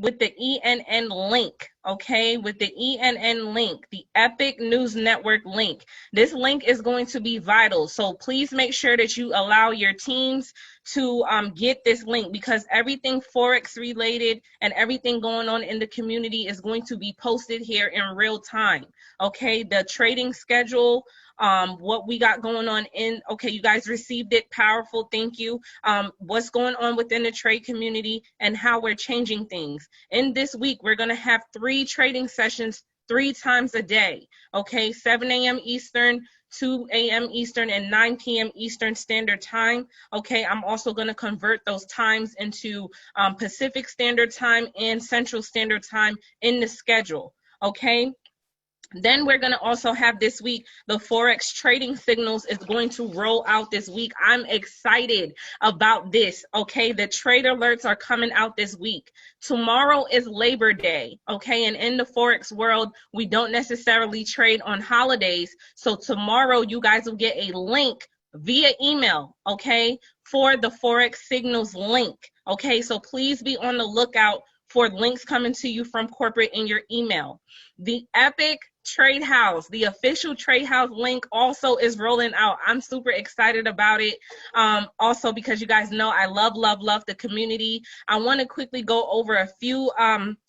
with the ENN link, okay? With the ENN link, the Epic News Network link. This link is going to be vital. So please make sure that you allow your teams to get this link, because everything Forex related and everything going on in the community is going to be posted here in real time, okay? The trading schedule, what we got going on okay, you guys received it, powerful, thank you. What's going on within the trade community and how we're changing things. In this week, we're gonna have 3 trading sessions 3 times a day, okay? 7 a.m. Eastern, 2 a.m. Eastern, and 9 p.m. Eastern Standard Time, okay? I'm also gonna convert those times into Pacific Standard Time and Central Standard Time in the schedule, okay? Then we're going to also have this week, the Forex trading signals is going to roll out this week. I'm excited about this, okay? The trade alerts are coming out this week. Tomorrow is Labor Day, okay? And in the Forex world, we don't necessarily trade on holidays. So tomorrow, you guys will get a link via email, okay, for the Forex signals link, okay? So please be on the lookout for links coming to you from corporate in your email. The Epic Trade House, the official Trade House link also is rolling out. I'm super excited about it. Also, because you guys know I love the community. I want to quickly go over a few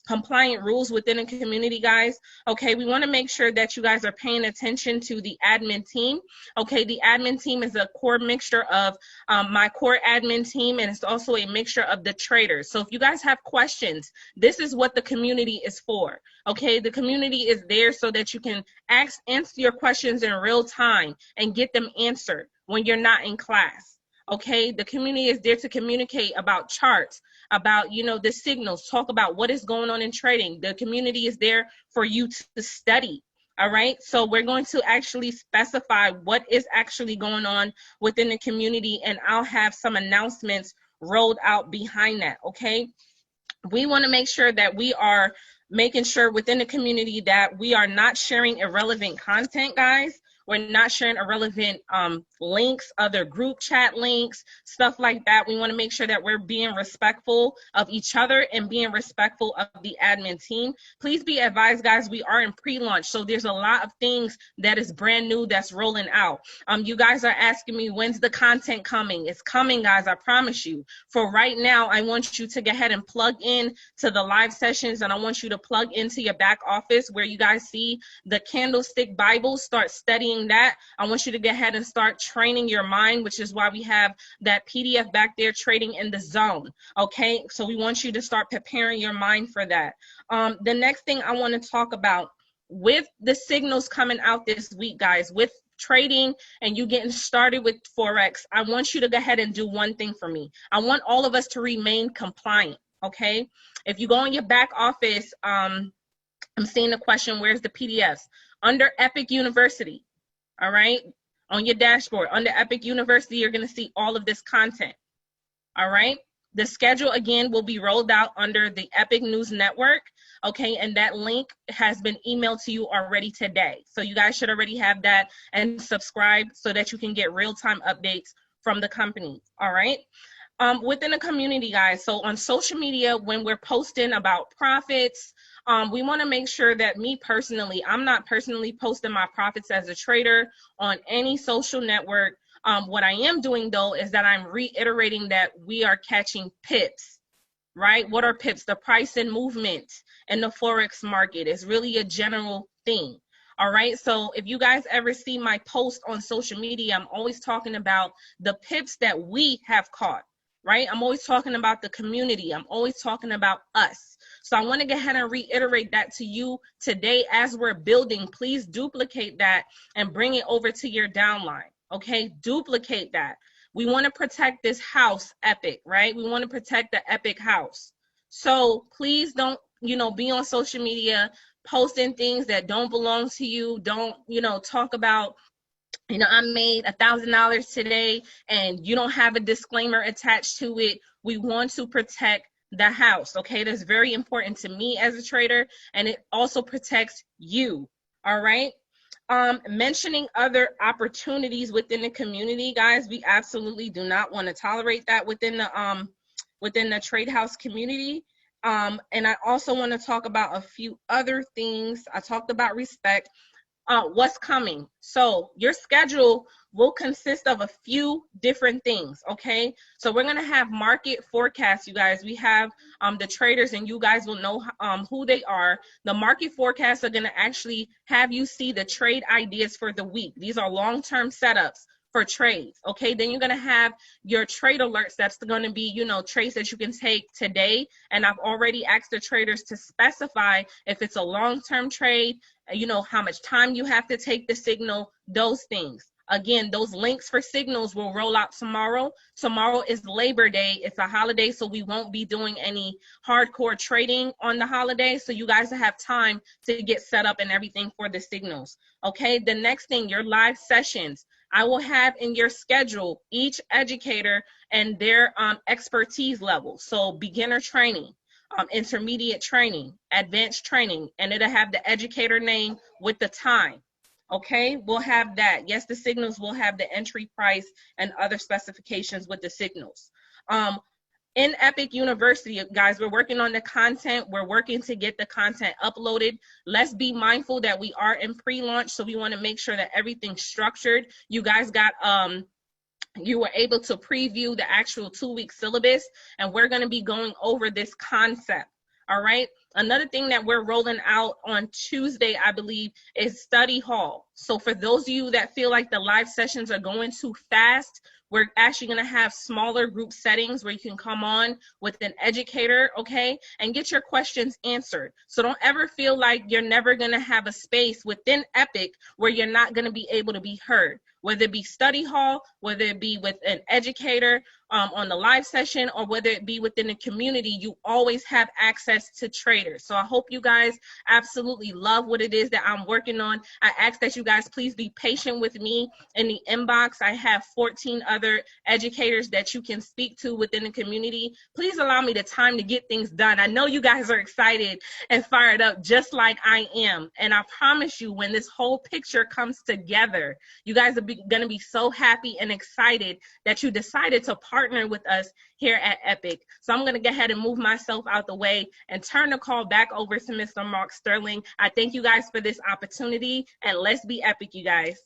compliant rules within the community, guys. Okay, we want to make sure that you guys are paying attention to the admin team. Okay, the admin team is a core mixture of my core admin team, and it's also a mixture of the traders. So if you guys have questions, this is what the community is for. Okay, the community is there so that you can answer your questions in real time and get them answered when you're not in class. Okay, the community is there to communicate about charts, about, you know, the signals, talk about what is going on in trading. The community is there for you to study. All right, so we're going to actually specify what is actually going on within the community, and I'll have some announcements rolled out behind that. Okay, we want to make sure that we are making sure within the community that we are not sharing irrelevant content, guys. We're not sharing irrelevant links, other group chat links, stuff like that. We want to make sure that we're being respectful of each other and being respectful of the admin team. Please be advised, guys, we are in pre-launch, so there's a lot of things that is brand new that's rolling out. You guys are asking me, when's the content coming? It's coming, guys, I promise you. For right now, I want you to go ahead and plug in to the live sessions, and I want you to plug into your back office where you guys see the Candlestick Bible. Start studying that. I want you to go ahead and start training your mind, which is why we have that PDF back there, Trading in the Zone. Okay, so we want you to start preparing your mind for that. The next thing I want to talk about with the signals coming out this week, guys, with trading and you getting started with Forex, I want you to go ahead and do one thing for me. I want all of us to remain compliant. Okay, if you go in your back office, I'm seeing the question, where's the PDFs? Under Epic University. All right, on your dashboard, under Epic University, you're going to see all of this content. All right, the schedule again will be rolled out under the Epic News Network. Okay, and that link has been emailed to you already today. So you guys should already have that and subscribe so that you can get real-time updates from the company. All right. Within the community, guys, so on social media, when we're posting about profits, we want to make sure that me personally, I'm not personally posting my profits as a trader on any social network. What I am doing, though, is that I'm reiterating that we are catching pips, right? What are pips? The price and movement in the Forex market is really a general thing. All right, so if you guys ever see my post on social media, I'm always talking about the pips that we have caught. Right? I'm always talking about the community. I'm always talking about us. So I want to go ahead and reiterate that to you today as we're building. Please duplicate that and bring it over to your downline. Okay? Duplicate that. We want to protect this house, Epic, right? We want to protect the Epic house. So please don't, be on social media posting things that don't belong to you. Don't, talk about, I made $1,000 today and you don't have a disclaimer attached to it. We want to protect the house, okay? That's very important to me as a trader, and it also protects you, all right? Mentioning other opportunities within the community, guys, we absolutely do not want to tolerate that within the Trade House community. And I also want to talk about a few other things. I talked about respect. What's coming. So your schedule will consist of a few different things, okay? So we're gonna have market forecasts, you guys. We have the traders, and you guys will know who they are. The market forecasts are gonna actually have you see the trade ideas for the week. These are long-term setups for trades, okay? Then you're gonna have your trade alerts. That's gonna be, you know, trades that you can take today. And I've already asked the traders to specify if it's a long-term trade, you know, how much time you have to take the signal, those things. Again, those links for signals will roll out tomorrow. Tomorrow is Labor Day. It's a holiday, so we won't be doing any hardcore trading on the holiday. So you guys have time to get set up and everything for the signals. Okay, the next thing, your live sessions. I will have in your schedule each educator and their expertise level. So beginner training, intermediate training, advanced training, and it'll have the educator name with the time. Okay, we'll have that. Yes, the signals will have the entry price and other specifications with the signals. In Epic University, guys, we're working on the content. We're working to get the content uploaded. Let's be mindful that we are in pre-launch, so we want to make sure that everything's structured. You guys got you were able to preview the actual 2-week syllabus, and we're going to be going over this concept. All right. Another thing that we're rolling out on Tuesday, I believe, is study hall. So for those of you that feel like the live sessions are going too fast, we're actually going to have smaller group settings where you can come on with an educator, okay, and get your questions answered. So don't ever feel like you're never going to have a space within Epic where you're not going to be able to be heard, whether it be study hall, whether it be with an educator on the live session, or whether it be within the community. You always have access to traders. So I hope you guys absolutely love what it is that I'm working on. I ask that you guys please be patient with me. In the inbox, I have 14 other educators that you can speak to within the community. Please allow me the time to get things done. I know you guys are excited and fired up just like I am. And I promise you, when this whole picture comes together, you guys are going to be so happy and excited that you decided to partner with us here at Epic. So I'm going to go ahead and move myself out the way and turn the call back over to Mr. Mark Sterling. I thank you guys for this opportunity, and let's be epic, you guys.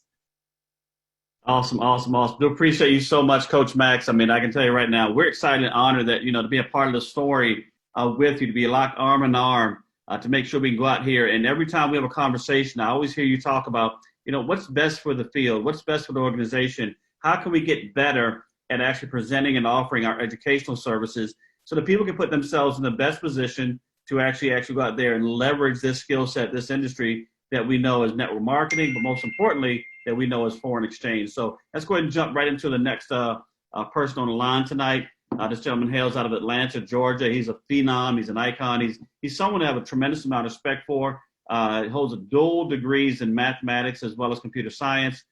Awesome, awesome, awesome. Do appreciate you so much, Coach Max. I mean, I can tell you right now, we're excited and honored that, to be a part of the story with you, to be locked arm in arm, to make sure we can go out here. And every time we have a conversation, I always hear you talk about, what's best for the field, what's best for the organization, how can we get better at actually presenting and offering our educational services so that people can put themselves in the best position to actually go out there and leverage this skill set, this industry that we know as network marketing, but most importantly, that we know as foreign exchange. So let's go ahead and jump right into the next person on the line tonight. This gentleman hails out of Atlanta, Georgia. He's a phenom. He's an icon. He's someone to have a tremendous amount of respect for. He holds dual degrees in mathematics as well as computer science.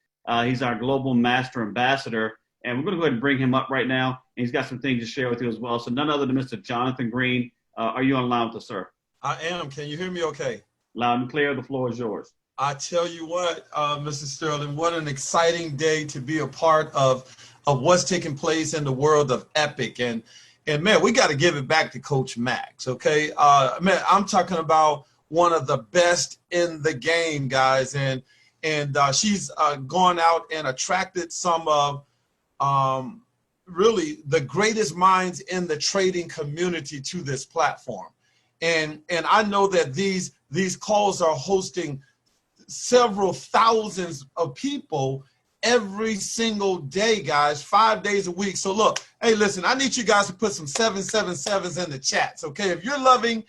He's our global master ambassador. And we're going to go ahead and bring him up right now. And he's got some things to share with you as well. So none other than Mr. Jonathan Green. Are you on the line with us, sir? I am. Can you hear me okay? Loud and clear. The floor is yours. I tell you what, Mr. Sterling, what an exciting day to be a part of what's taking place in the world of Epic. And man, we got to give it back to Coach Max, okay? Man, I'm talking about one of the best in the game, guys. And she's gone out and attracted some of really the greatest minds in the trading community to this platform. And I know that these calls are hosting several thousands of people every single day, guys, 5 days a week. So look, hey, listen, I need you guys to put some 777s in the chats, okay? If you're loving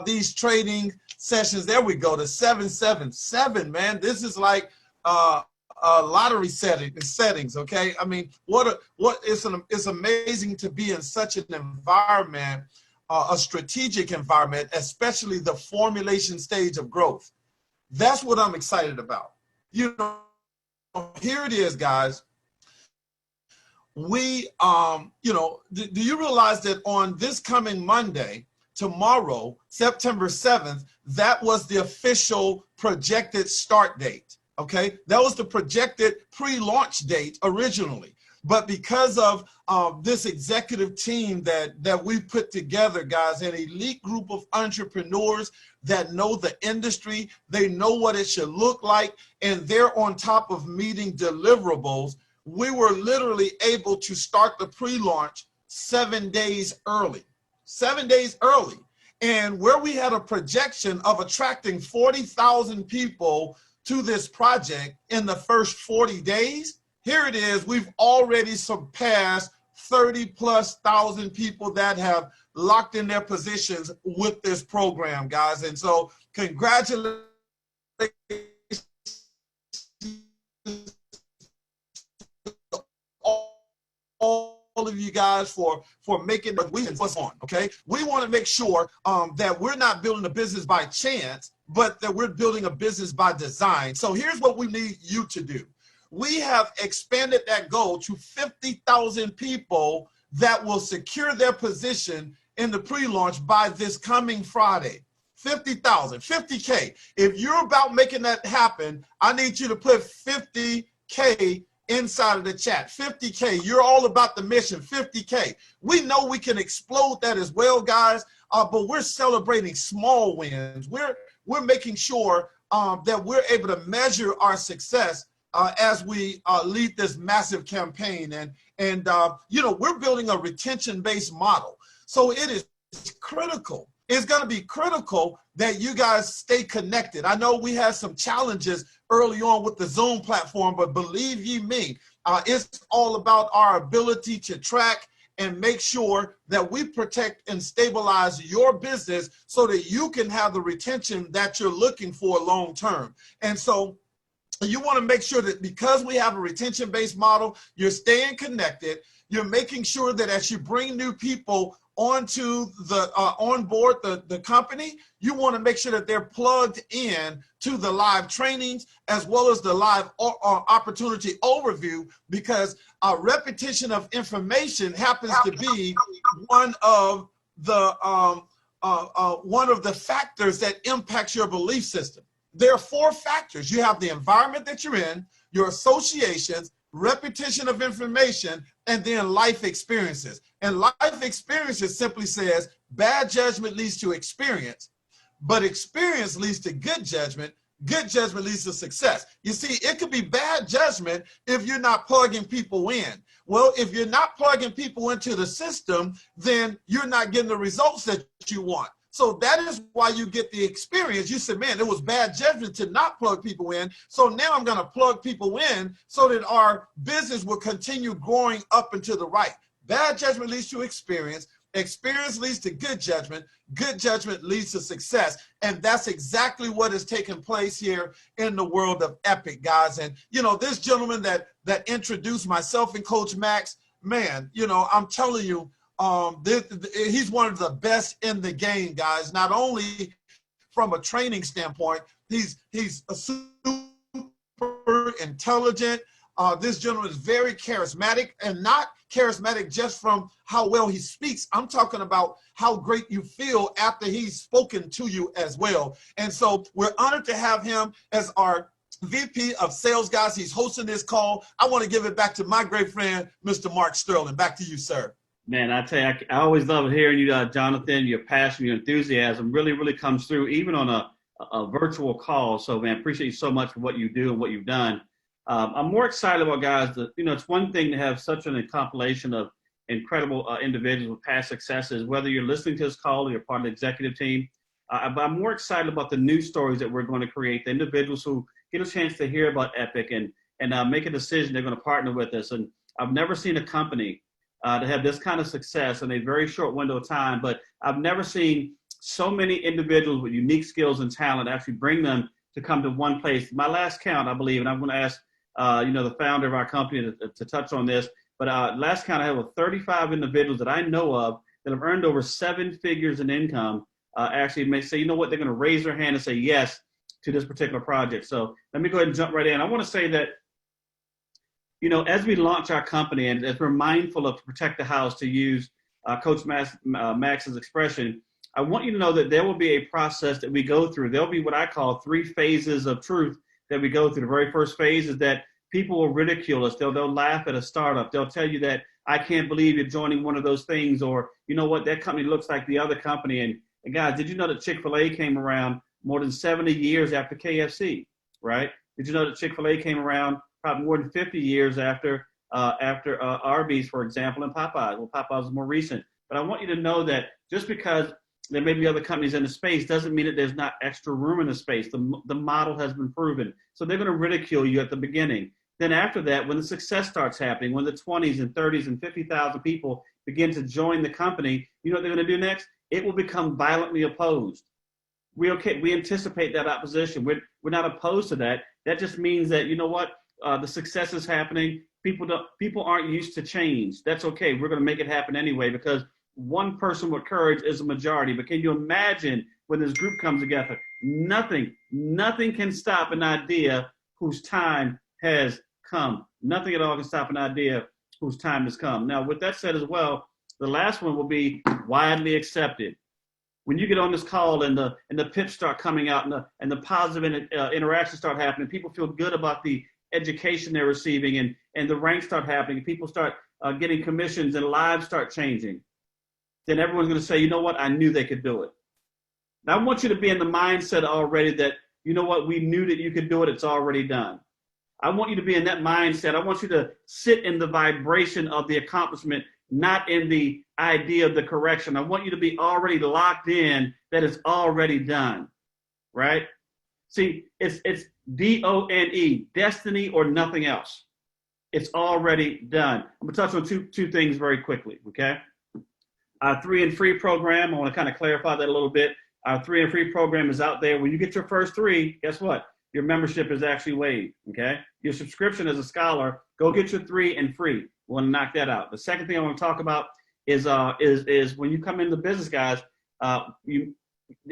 these trading sessions, there we go, the 777, man. This is like lottery settings, okay? I mean, it's amazing to be in such an environment, a strategic environment, especially the formulation stage of growth. That's what I'm excited about. Here it is, guys. We, do you realize that on this coming Monday, tomorrow, September 7th, that was the official projected start date, okay? That was the projected pre-launch date originally. But because of this executive team that we've put together, guys, an elite group of entrepreneurs that know the industry, they know what it should look like, and they're on top of meeting deliverables, we were literally able to start the pre-launch 7 days early. 7 days early. And where we had a projection of attracting 40,000 people to this project in the first 40 days, here it is, we've already surpassed 30,000+ people that have locked in their positions with this program, guys. And so congratulations all of you guys for making the wheels on, okay? We want to make sure that we're not building a business by chance, but that we're building a business by design. So here's what we need you to do. We have expanded that goal to 50,000 people that will secure their position in the pre-launch by this coming Friday. 50,000, 50K. If you're about making that happen, I need you to put 50K inside of the chat. 50K. You're all about the mission. 50K. We know we can explode that as well, guys, but we're celebrating small wins. We're making sure that we're able to measure our success as we lead this massive campaign. And you know, we're building a retention-based model. So it is critical. It's going to be critical that you guys stay connected. I know we had some challenges early on with the Zoom platform, but believe ye me, it's all about our ability to track and make sure that we protect and stabilize your business so that you can have the retention that you're looking for long term. And so you want to make sure that because we have a retention-based model, you're staying connected. You're making sure that as you bring new people onto the on board the company, you want to make sure that they're plugged in to the live trainings as well as the live opportunity overview, because repetition of information happens to be one of the factors that impacts your belief system. There are 4 factors. You have the environment that you're in, your associations, repetition of information, and then life experiences. And life experiences simply says bad judgment leads to experience, but experience leads to good judgment leads to success. You see, it could be bad judgment if you're not plugging people in. Well, if you're not plugging people into the system, then you're not getting the results that you want. So that is why you get the experience. You said, man, it was bad judgment to not plug people in. So now I'm going to plug people in so that our business will continue growing up and to the right. Bad judgment leads to experience. Experience leads to good judgment. Good judgment leads to success. And that's exactly what is taking place here in the world of Epic, guys. And, you know, this gentleman that introduced myself and Coach Max, man, you know, I'm telling you, he's one of the best in the game, guys. Not only from a training standpoint, he's a super intelligent. This gentleman is very charismatic, and not charismatic just from how well he speaks. I'm talking about how great you feel after he's spoken to you as well. And so we're honored to have him as our VP of Sales, guys. He's hosting this call. I want to give it back to my great friend, Mr. Mark Sterling. Back to you, sir. Man, I tell you, I always love hearing you, Jonathan. Your passion, your enthusiasm really comes through, even on a virtual call. So, man, appreciate you so much for what you do and what you've done. I'm more excited about, guys, that, you know, it's one thing to have such a compilation of incredible individuals with past successes, whether you're listening to this call or you're part of the executive team. But I'm more excited about the new stories that we're going to create, the individuals who get a chance to hear about Epic and make a decision they're going to partner with us. And I've never seen a company to have this kind of success in a very short window of time, but I've never seen so many individuals with unique skills and talent actually bring them to come to one place. My last count, I believe, and I'm going to ask you know, the founder of our company to touch on this, but last count, I have 35 individuals that I know of that have earned over 7 figures in income actually may say, you know what, they're going to raise their hand and say yes to this particular project. So let me go ahead and jump right in. I want to say that, you know, as we launch our company and as we're mindful of protect the house, to use Coach Max's expression, I want you to know that there will be a process that we go through. There'll be what I call 3 phases of truth that we go through. The very first phase is that People will ridicule us. They'll laugh at a startup. They'll tell you that I can't believe you're joining one of those things, or you know what, that company looks like the other company. And guys, did you know that Chick-fil-A came around more than 70 years after KFC, right? Did you know that Chick-fil-A came around probably more than 50 years after Arby's, for example, and Popeyes? Well, Popeyes is more recent. But I want you to know that just because there may be other companies in the space doesn't mean that there's not extra room in the space. The model has been proven. So they're going to ridicule you at the beginning. Then after that, when the success starts happening, when the 20s and 30s and 50,000 people begin to join the company, you know what they're going to do next? It will become violently opposed. We anticipate that opposition. We're not opposed to that. That just means that, you know what, the success is happening. People aren't used to change. That's okay. We're going to make it happen anyway, because one person with courage is a majority. But can you imagine when this group comes together? Nothing can stop an idea whose time has come. Nothing at all can stop an idea whose time has come. Now, with that said as well, the last one will be widely accepted. When you get on this call and the pitch start coming out and the positive interactions start happening, people feel good about the education they're receiving, and the ranks start happening, people start getting commissions and lives start changing, then everyone's going to say, you know what, I knew they could do it. Now, I want you to be in the mindset already that, you know what, we knew that you could do it, it's already done. I want you to be in that mindset. I want you to sit in the vibration of the accomplishment, not in the idea of the correction. I want you to be already locked in that it's already done, right? See, it's DONE, destiny or nothing else. It's already done. I'm gonna touch on two things very quickly, okay? Our 3 and Free program, I wanna kind of clarify that a little bit. Our 3 and Free program is out there. When you get your first 3, guess what? Your membership is actually waived, okay? Your subscription as a scholar, go get your 3 and Free. We want to knock that out. The second thing I want to talk about is when you come into business, guys, the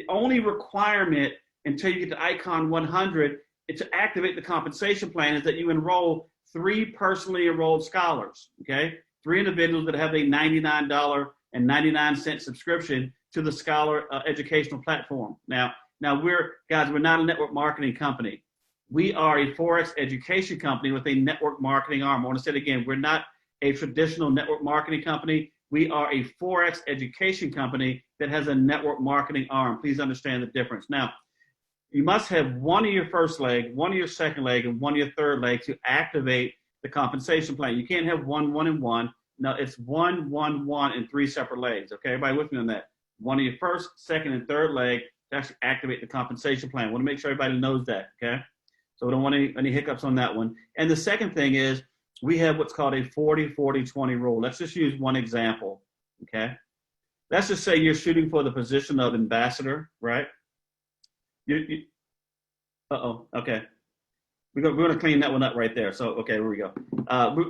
only requirement until you get to Icon 100 to activate the compensation plan is that you enroll 3 personally enrolled scholars, okay? 3 individuals that have a $99.99 subscription to the Scholar educational platform. Now we're not a network marketing company. We are a Forex education company with a network marketing arm. I want to say it again, we're not a traditional network marketing company. We are a Forex education company that has a network marketing arm. Please understand the difference. Now, you must have one of your first leg, one of your second leg, and one of your third leg to activate the compensation plan. You can't have 1, 1, and 1. No, it's 1, 1, 1, and 3 separate legs. Okay, everybody with me on that? One of your first, second, and third leg to actually activate the compensation plan. I want to make sure everybody knows that, okay? So we don't want any hiccups on that one. And the second thing is we have what's called a 40-40-20 rule. Let's just use one example, okay? Let's just say you're shooting for the position of ambassador, right? Okay. We're going to clean that one up right there. So, okay, here we go.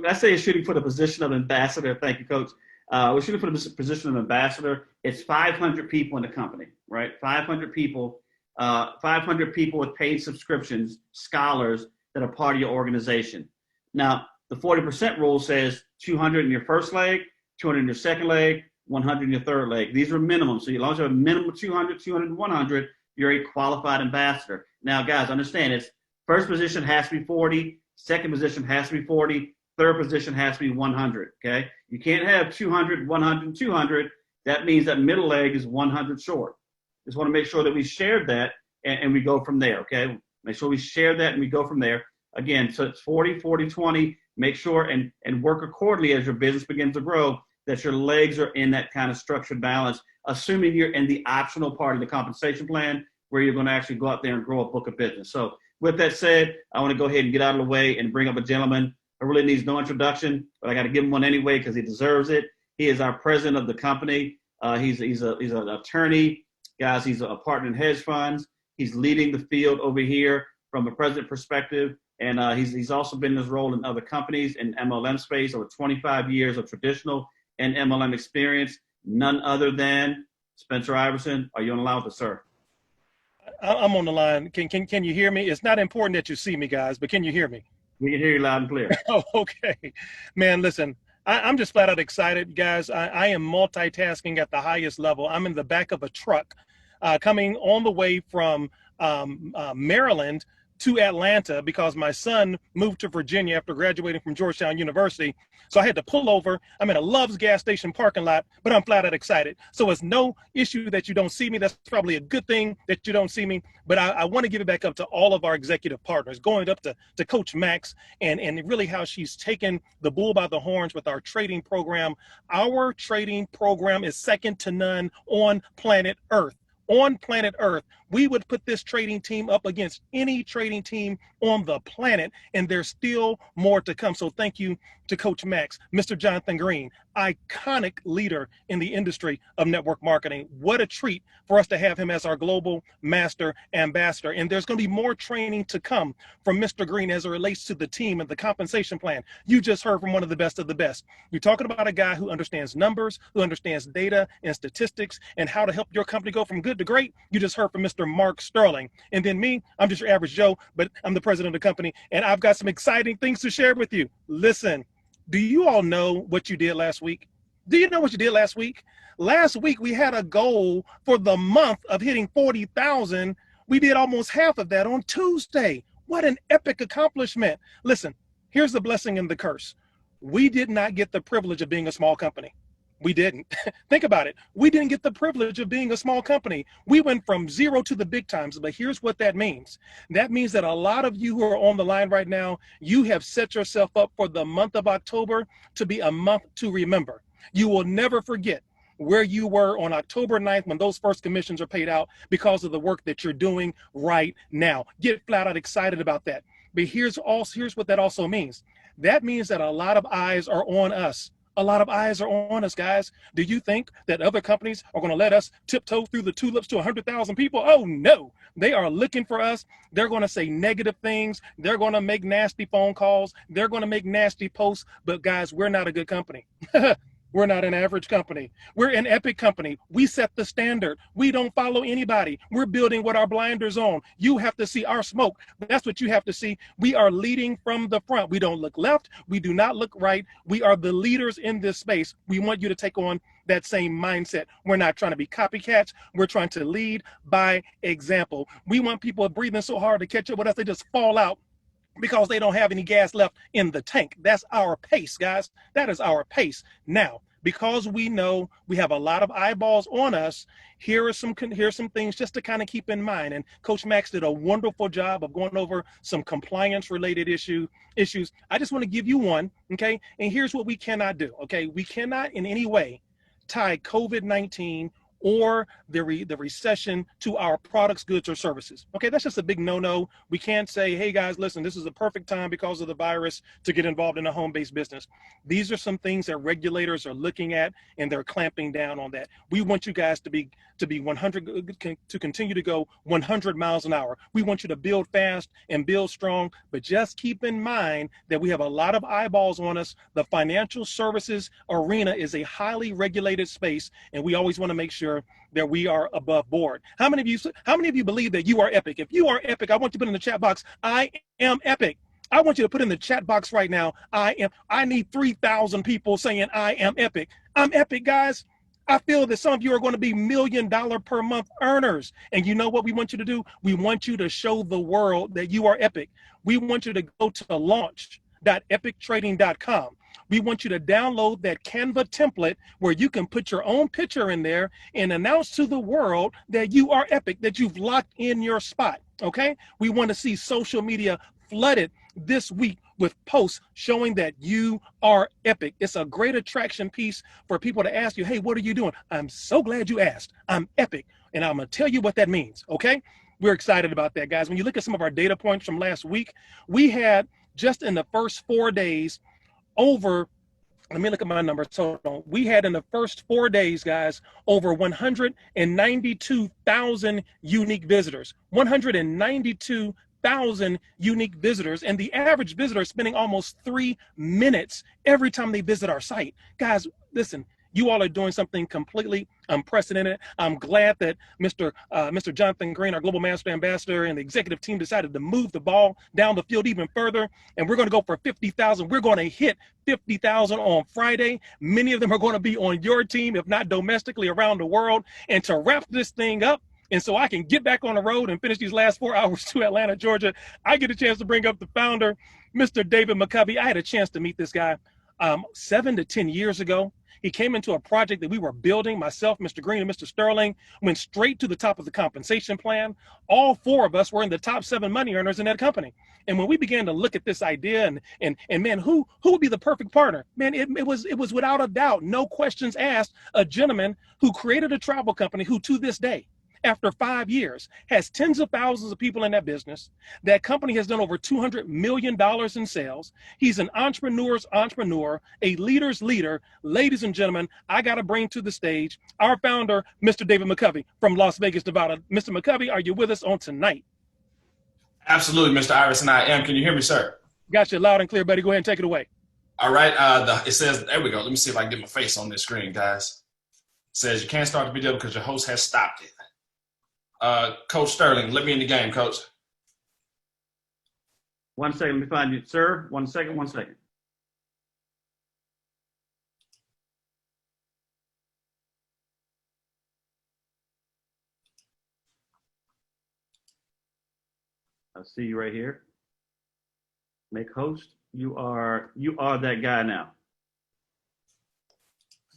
Let's say you're shooting for the position of ambassador. Thank you, Coach. We're shooting for the position of ambassador. It's 500 people in the company, right? 500 people with paid subscriptions, scholars that are part of your organization. Now, the 40% rule says 200 in your first leg, 200 in your second leg, 100 in your third leg. These are minimum. So as long as you have a minimum of 200, 200, and 100, you're a qualified ambassador. Now, guys, understand it's first position has to be 40, second position has to be 40, third position has to be 100, okay? You can't have 200, 100, and 200. That means that middle leg is 100 short. Just want to make sure that we shared that and we go from there, okay? Make sure we share that and we go from there. Again, so it's 40, 40, 20. Make sure and work accordingly as your business begins to grow that your legs are in that kind of structured balance, assuming you're in the optional part of the compensation plan where you're going to actually go out there and grow a book of business. So with that said, I want to go ahead and get out of the way and bring up a gentleman who really needs no introduction, but I got to give him one anyway because he deserves it. He is our president of the company. He's an attorney. Guys, he's a partner in hedge funds. He's leading the field over here from a president perspective. And he's also been in his role in other companies in MLM space, over 25 years of traditional and MLM experience. None other than Spencer Iverson. Are you on the line with us, sir? I'm on the line. Can you hear me? It's not important that you see me, guys, but can you hear me? We can hear you loud and clear. Oh, okay. Man, listen, I'm just flat out excited, guys. I am multitasking at the highest level. I'm in the back of a truck coming on the way from Maryland to Atlanta because my son moved to Virginia after graduating from Georgetown University. So I had to pull over. I'm in a Love's gas station parking lot, but I'm flat out excited. So it's no issue that you don't see me. That's probably a good thing that you don't see me. But I want to give it back up to all of our executive partners, going up to Coach Max and really how she's taken the bull by the horns with our trading program. Our trading program is second to none on planet Earth. On planet Earth, we would put this trading team up against any trading team on the planet, and there's still more to come. So thank you to Coach Max, Mr. Jonathan Green, iconic leader in the industry of network marketing. What a treat for us to have him as our global master ambassador. And there's going to be more training to come from Mr. Green as it relates to the team and the compensation plan. You just heard from one of the best of the best. You're talking about a guy who understands numbers, who understands data and statistics and how to help your company go from good to great. You just heard from Mr. Mark Sterling. And then me, I'm just your average Joe, but I'm the president of the company, and I've got some exciting things to share with you. Listen, do you all know what you did last week? Do you know what you did last week? Last week, we had a goal for the month of hitting 40,000. We did almost half of that on Tuesday. What an epic accomplishment. Listen, here's the blessing and the curse. We did not get the privilege of being a small company. We didn't. Think about it. We didn't get the privilege of being a small company. We went from zero to the big times, but here's what that means. That means that a lot of you who are on the line right now, you have set yourself up for the month of October to be a month to remember. You will never forget where you were on October 9th when those first commissions are paid out because of the work that you're doing right now. Get flat out excited about that. But here's what that also means. That means that a lot of eyes are on us. A lot of eyes are on us, guys. Do you think that other companies are going to let us tiptoe through the tulips to 100,000 people? Oh, no. They are looking for us. They're going to say negative things. They're going to make nasty phone calls. They're going to make nasty posts. But, guys, we're not a good company. We're not an average company. We're an epic company. We set the standard. We don't follow anybody. We're building with our blinders on. You have to see our smoke. That's what you have to see. We are leading from the front. We don't look left. We do not look right. We are the leaders in this space. We want you to take on that same mindset. We're not trying to be copycats. We're trying to lead by example. We want people breathing so hard to catch up with us, they just fall out because they don't have any gas left in the tank. That's our pace, guys. That is our pace. Now, because we know we have a lot of eyeballs on us, here's some things just to kind of keep in mind. And Coach Max did a wonderful job of going over some compliance-related issues. I just want to give you one, okay? And here's what we cannot do, okay? We cannot in any way tie COVID-19 or the recession to our products, goods, or services. Okay, that's just a big no-no. We can't say, hey guys, listen, this is a perfect time because of the virus to get involved in a home-based business. These are some things that regulators are looking at, and they're clamping down on that. We want you guys to be 100, to continue to go 100 miles an hour. We want you to build fast and build strong, but just keep in mind that we have a lot of eyeballs on us. The financial services arena is a highly regulated space, and we always want to make sure that we are above board. How many of you believe that you are epic? If you are epic, I want you to put in the chat box, I am epic. I want you to put in the chat box right now, I need 3,000 people saying I am epic. I'm epic, guys. I feel that some of you are going to be $1 million per month earners. And you know what we want you to do? We want you to show the world that you are epic. We want you to go to launch.epictrading.com. We want you to download that Canva template where you can put your own picture in there and announce to the world that you are epic, that you've locked in your spot, okay? We want to see social media flooded this week with posts showing that you are epic. It's a great attraction piece for people to ask you, hey, what are you doing? I'm so glad you asked. I'm epic. And I'm going to tell you what that means, okay? We're excited about that, guys. When you look at some of our data points from last week, we had just in the first 4 days over, let me look at my numbers. Hold on. We had in the first 4 days, guys, over 192,000 unique visitors. 192,000 unique visitors, and the average visitor is spending almost 3 minutes every time they visit our site. Guys, listen, you all are doing something completely unprecedented. I'm glad that Mr. Jonathan Green, our Global Master Ambassador, and the executive team decided to move the ball down the field even further, and we're going to go for 50,000. We're going to hit 50,000 on Friday. Many of them are going to be on your team, if not domestically around the world. And to wrap this thing up, And so I can get back on the road and finish these last 4 hours to Atlanta, Georgia. I get a chance to bring up the founder, Mr. David McCovey. I had a chance to meet this guy 7 to 10 years ago. He came into a project that we were building, myself, Mr. Green, and Mr. Sterling, went straight to the top of the compensation plan. All 4 of us were in the top 7 money earners in that company. And when we began to look at this idea and man, who would be the perfect partner? Man, it was without a doubt, no questions asked, a gentleman who created a travel company who to this day, after 5 years, has tens of thousands of people in that business. That company has done over $200 million in sales. He's an entrepreneur's entrepreneur, a leader's leader. Ladies and gentlemen, I got to bring to the stage our founder, Mr. David McCovey from Las Vegas, Nevada. Mr. McCovey, are you with us on tonight? Absolutely, Mr. Iverson, I am. Can you hear me, sir? Got you loud and clear, buddy. Go ahead and take it away. All right. It says, there we go. Let me see if I can get my face on this screen, guys. It says you can't start the video because your host has stopped it. Coach Sterling, let me in the game, Coach. 1 second, let me find you, sir. 1 second, 1 second. I see you right here. Make host. You are that guy now.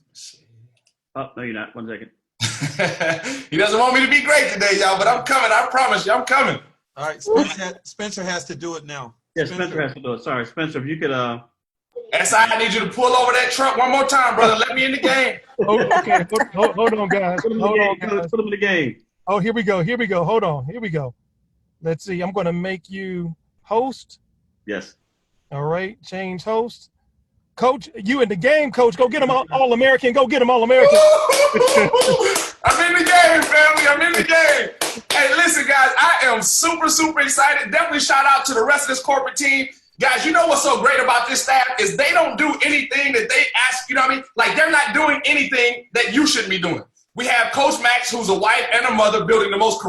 Let's see. Oh, no, you're not. 1 second. He doesn't want me to be great today, y'all, but I'm coming. I promise you, I'm coming. All right, Spencer has to do it now. Yeah, Spencer has to do it. Sorry, Spencer, if you could. SI, I need you to pull over that truck one more time, brother. Let me in the game. Okay, hold on, guys. Put him in the game. Oh, here we go. Hold on. Here we go. Let's see. I'm going to make you host. Yes. All right. Change host. Coach, you in the game, Coach. Go get him All-American. Go get him All-American. I'm in the game, family. I'm in the game. Hey, listen, guys. I am super, super excited. Definitely shout out to the rest of this corporate team. Guys, you know what's so great about this staff is they don't do anything that they ask, you know what I mean? Like, they're not doing anything that you shouldn't be doing. We have Coach Max, who's a wife and a mother, building the most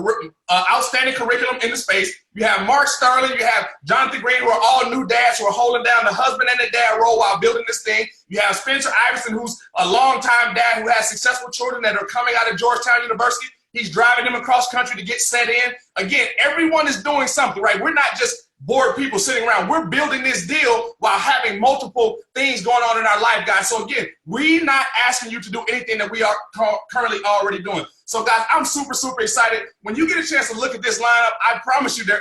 outstanding curriculum in the space. You have Mark Sterling. You have Jonathan Green, who are all new dads who are holding down the husband and the dad role while building this thing. You have Spencer Iverson, who's a longtime dad who has successful children that are coming out of Georgetown University. He's driving them across country to get set in. Again, everyone is doing something, right? We're not just bored people sitting around. We're building this deal while having multiple things going on in our life, guys. So again, we're not asking you to do anything that we are currently already doing. So guys, I'm super, super excited. When you get a chance to look at this lineup, I promise you there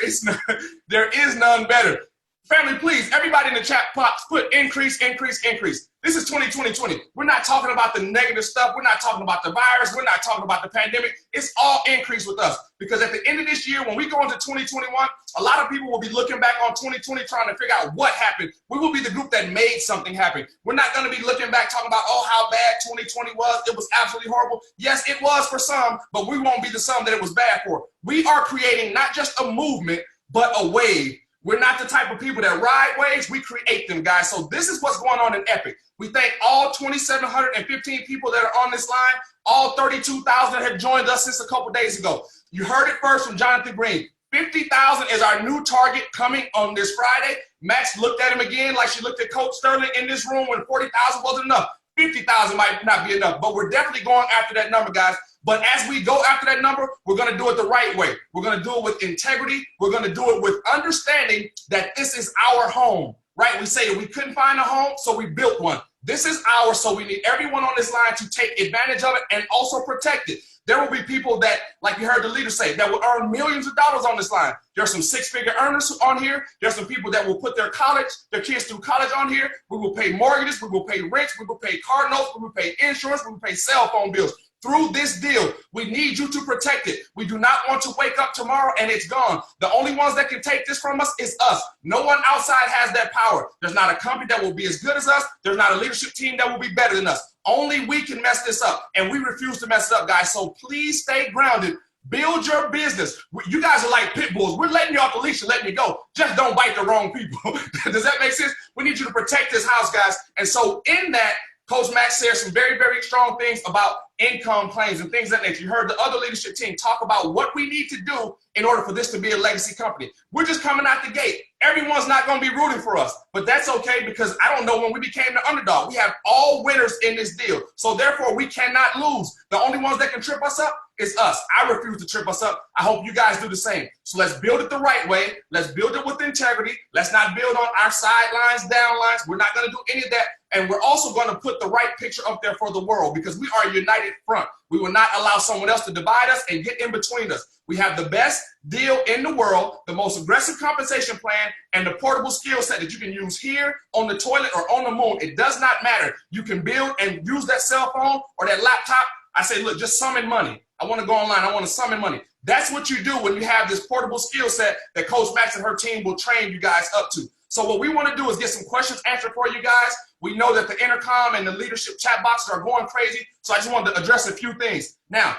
is none better. Family, please, everybody in the chat box, put increase, increase, increase. This is 2020. We're not talking about the negative stuff. We're not talking about the virus. We're not talking about the pandemic. It's all increase with us. Because at the end of this year, when we go into 2021, a lot of people will be looking back on 2020 trying to figure out what happened. We will be the group that made something happen. We're not going to be looking back talking about, oh, how bad 2020 was. It was absolutely horrible. Yes, it was for some, but we won't be the some that it was bad for. We are creating not just a movement, but a wave. We're not the type of people that ride waves. We create them, guys. So this is what's going on in Epic. We thank all 2,715 people that are on this line, all 32,000 that have joined us since a couple days ago. You heard it first from Jonathan Green. 50,000 is our new target coming on this Friday. Max looked at him again like she looked at Coach Sterling in this room when 40,000 wasn't enough. 50,000 might not be enough, but we're definitely going after that number, guys. But as we go after that number, we're going to do it the right way. We're going to do it with integrity. We're going to do it with understanding that this is our home, right? We say that we couldn't find a home, so we built one. This is ours, so we need everyone on this line to take advantage of it and also protect it. There will be people that, like you heard the leader say, that will earn millions of dollars on this line. There's some six-figure earners on here. There's some people that will put their kids through college on here. We will pay mortgages. We will pay rents. We will pay car notes. We will pay insurance. We will pay cell phone bills. Through this deal, we need you to protect it. We do not want to wake up tomorrow and it's gone. The only ones that can take this from us is us. No one outside has that power. There's not a company that will be as good as us. There's not a leadership team that will be better than us. Only we can mess this up, and we refuse to mess it up, guys. So please stay grounded. Build your business. You guys are like pit bulls. We're letting you off the leash and letting you go. Just don't bite the wrong people. Does that make sense? We need you to protect this house, guys. And so in that, Coach Max shared some very, very strong things about income claims and things like that nature. You heard the other leadership team talk about what we need to do in order for this to be a legacy company. We're just coming out the gate. Everyone's not going to be rooting for us, but that's okay because I don't know when we became the underdog. We have all winners in this deal. So therefore, we cannot lose. The only ones that can trip us up is us. I refuse to trip us up. I hope you guys do the same. So let's build it the right way. Let's build it with integrity. Let's not build on our sidelines, downlines. We're not going to do any of that. And we're also going to put the right picture up there for the world, because we are a united front. We will not allow someone else to divide us and get in between us. We have the best deal in the world, the most aggressive compensation plan, and the portable skill set that you can use here, on the toilet, or on the moon. It does not matter. You can build and use that cell phone or that laptop. I say, look, just summon money. I want to go online. I want to summon money. That's what you do when you have this portable skill set that Coach Max and her team will train you guys up to. So what we want to do is get some questions answered for you guys. We know that the intercom and the leadership chat boxes are going crazy, so I just wanted to address a few things. Now,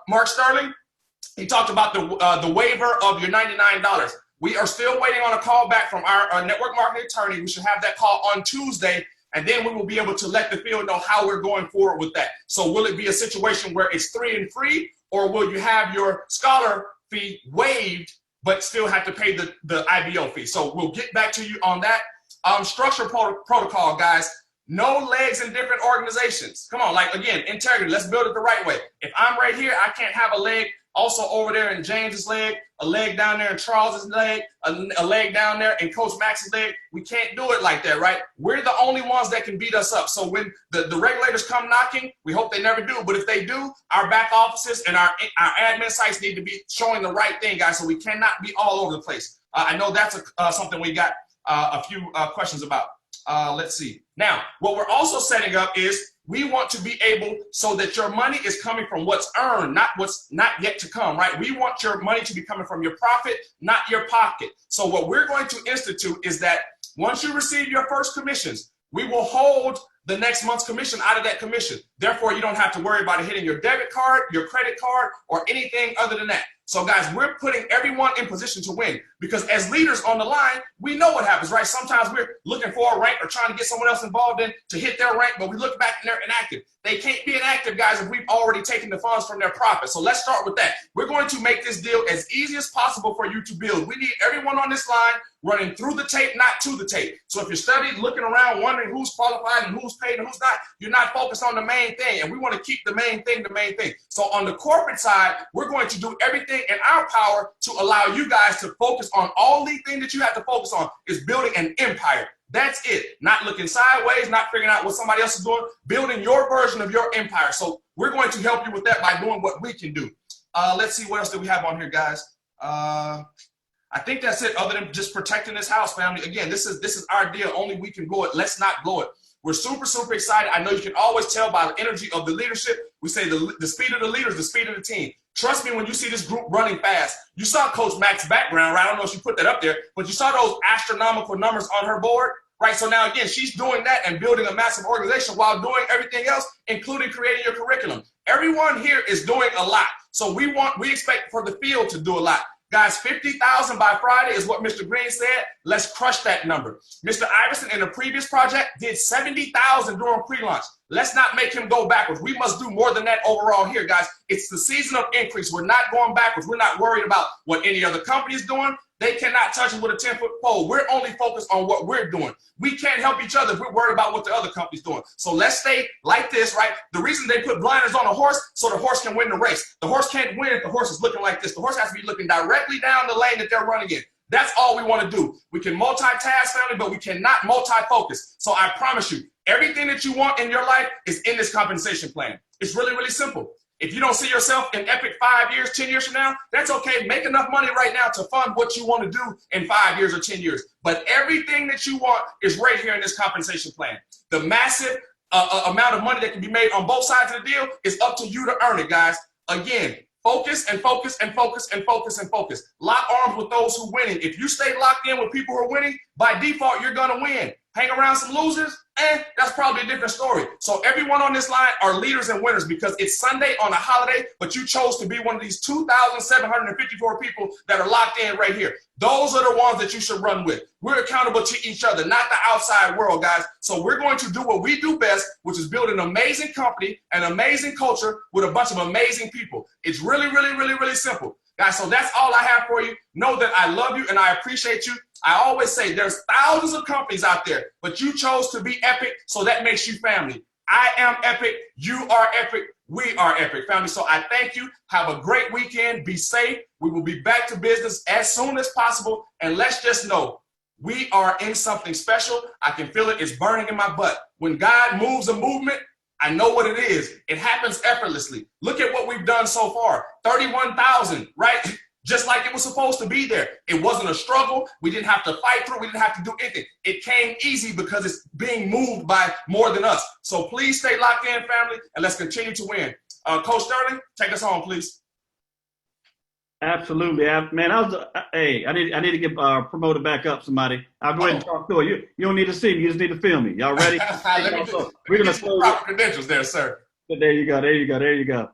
Mark Sterling, he talked about the waiver of your $99. We are still waiting on a call back from our network marketing attorney. We should have that call on Tuesday, and then we will be able to let the field know how we're going forward with that. So will it be a situation where it's 3 and free, or will you have your scholar fee waived but still have to pay the IBO fee? So we'll get back to you on that. Structure protocol, guys. No legs in different organizations. Come on, like, again, integrity. Let's build it the right way. If I'm right here, I can't have a leg also over there in James's leg, a leg down there in Charles's leg, a leg down there in Coach Max's leg. We can't do it like that, right? We're the only ones that can beat us up. So when the regulators come knocking, we hope they never do. But if they do, our back offices and our admin sites need to be showing the right thing, guys. So we cannot be all over the place. I know that's something we got a few questions about. Let's see. Now, what we're also setting up is we want to be able so that your money is coming from what's earned, not what's not yet to come, right? We want your money to be coming from your profit, not your pocket. So what we're going to institute is that once you receive your first commissions, we will hold the next month's commission out of that commission. Therefore, you don't have to worry about it hitting your debit card, your credit card, or anything other than that. So guys, we're putting everyone in position to win, because as leaders on the line, we know what happens, right? Sometimes we're looking for a rank or trying to get someone else involved in to hit their rank, but we look back and they're inactive. They can't be inactive, guys, if we've already taken the funds from their profit. So let's start with that. We're going to make this deal as easy as possible for you to build. We need everyone on this line running through the tape, not to the tape. So if you're studying, looking around, wondering who's qualified and who's paid and who's not, you're not focused on the main thing. And we want to keep the main thing the main thing. So on the corporate side, we're going to do everything in our power to allow you guys to focus on all the thing that you have to focus on is building an empire. That's it. Not looking sideways, not figuring out what somebody else is doing, building your version of your empire. So we're going to help you with that by doing what we can do. Let's see, what else do we have on here, guys? I think that's it, other than just protecting this house, family. Again, this is our deal. Only we can blow it. Let's not blow it. We're super, super excited. I know you can always tell by the energy of the leadership. We say the speed of the leaders, the speed of the team. Trust me, when you see this group running fast, you saw Coach Max's background, right? I don't know if she put that up there, but you saw those astronomical numbers on her board, right? So now, again, she's doing that and building a massive organization while doing everything else, including creating your curriculum. Everyone here is doing a lot. So we expect for the field to do a lot. Guys, 50,000 by Friday is what Mr. Green said. Let's crush that number. Mr. Iverson in the previous project did 70,000 during pre-launch. Let's not make him go backwards. We must do more than that overall here, guys. It's the season of increase. We're not going backwards. We're not worried about what any other company is doing. They cannot touch us with a 10-foot pole. We're only focused on what we're doing. We can't help each other if we're worried about what the other company's doing. So let's stay like this, right? The reason they put blinders on a horse, so the horse can win the race. The horse can't win if the horse is looking like this. The horse has to be looking directly down the lane that they're running in. That's all we want to do. We can multitask, family, but we cannot multi-focus. So I promise you, everything that you want in your life is in this compensation plan. It's really, really simple. If you don't see yourself in Epic 5 years, 10 years from now, that's okay. Make enough money right now to fund what you want to do in 5 years or 10 years. But everything that you want is right here in this compensation plan. The massive amount of money that can be made on both sides of the deal is up to you to earn it, guys. Again, focus and focus and focus and focus and focus. Lock arms with those who are winning. If you stay locked in with people who are winning, by default, you're going to win. Hang around some losers, that's probably a different story. So everyone on this line are leaders and winners because it's Sunday on a holiday, but you chose to be one of these 2,754 people that are locked in right here. Those are the ones that you should run with. We're accountable to each other, not the outside world, guys. So we're going to do what we do best, which is build an amazing company, an amazing culture with a bunch of amazing people. It's really, really, really, really simple. Guys, so that's all I have for you. Know that I love you and I appreciate you. I always say there's thousands of companies out there, but you chose to be Epic, so that makes you family. I am Epic. You are Epic. We are epic, family. So I thank you. Have a great weekend. Be safe. We will be back to business as soon as possible. And let's just know, we are in something special. I can feel it. It's burning in my butt. When God moves a movement, I know what it is. It happens effortlessly. Look at what we've done so far. 31,000, right? Just like it was supposed to be there. It wasn't a struggle. We didn't have to fight through. We didn't have to do anything. It came easy because it's being moved by more than us. So please stay locked in, family, and let's continue to win. Coach Sterling, take us home, please. Absolutely, man. I need to get promoted back up. Somebody, I'll go ahead and talk to you. You don't need to see me. You just need to feel me. Y'all ready? We're gonna close proper credentials there, sir. There you go. There you go. There you go.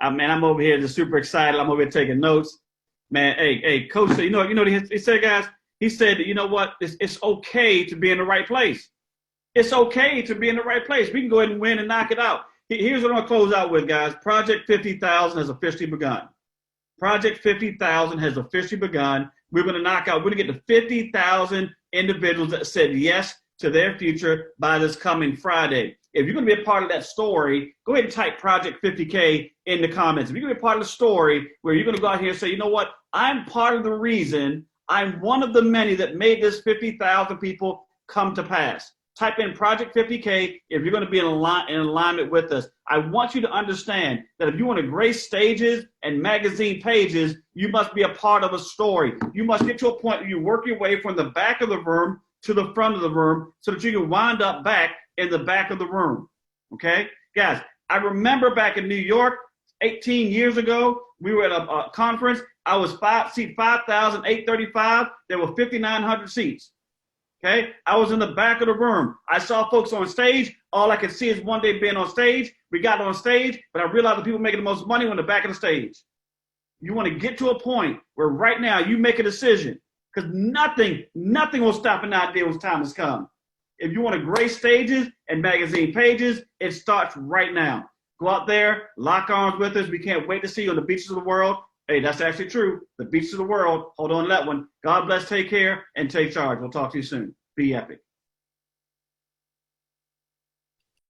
Man, I'm over here just super excited. I'm over here taking notes. Man, hey, Coach, you know what he said, guys? He said, you know what? It's okay to be in the right place. It's okay to be in the right place. We can go ahead and win and knock it out. Here's what I'm gonna close out with, guys. Project 50,000 has officially begun. Project 50,000 has officially begun. We're gonna knock out. We're gonna get to 50,000 individuals that said yes to their future by this coming Friday. If you're going to be a part of that story, go ahead and type Project 50K in the comments. If you're going to be a part of the story where you're going to go out here and say, you know what, I'm part of the reason, I'm one of the many that made this 50,000 people come to pass. Type in Project 50K if you're going to be in alignment with us. I want you to understand that if you want to grace stages and magazine pages, you must be a part of a story. You must get to a point where you work your way from the back of the room to the front of the room so that you can wind up back in the back of the room, okay? Guys, I remember back in New York, 18 years ago, we were at a conference. I was seat 5,835. There were 5,900 seats, okay? I was in the back of the room. I saw folks on stage. All I could see is one day being on stage. We got on stage, but I realized the people making the most money were in the back of the stage. You want to get to a point where right now you make a decision, because nothing will stop an idea when time has come. If you want to grace stages and magazine pages, it starts right now. Go out there, lock arms with us. We can't wait to see you on the beaches of the world. Hey, that's actually true. The beaches of the world. Hold on to that one. God bless, take care, and take charge. We'll talk to you soon. Be epic.